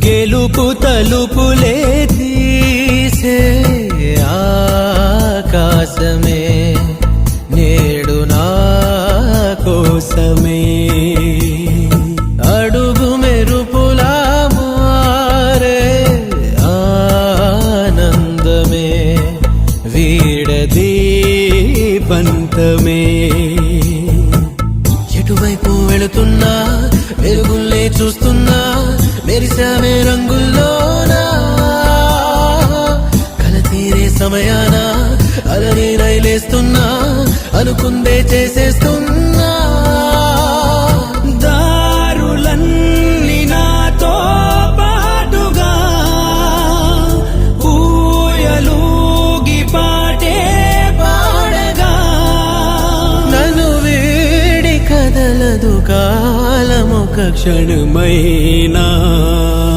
గెలుపు తలుపులే తీసే ఆకాశమే నేడు నా కోసమే అడుగు మెరుపులా మారే ఆనందమే వీడది పంతమే ఎటువైపు వెళుతున్నా వెలుగుల్లే చూస్తున్నా మెరిసామే రంగుల్లోనా కల తీరే సమయాన అలని రైలేస్తున్నా అనుకుందే చేసేస్తున్నా దారులన్నీ నాతో పాటుగా ఊయలూగి పాటే పాడగా నన్ను వీడి కదలదు కాలమొక క్షణమైనా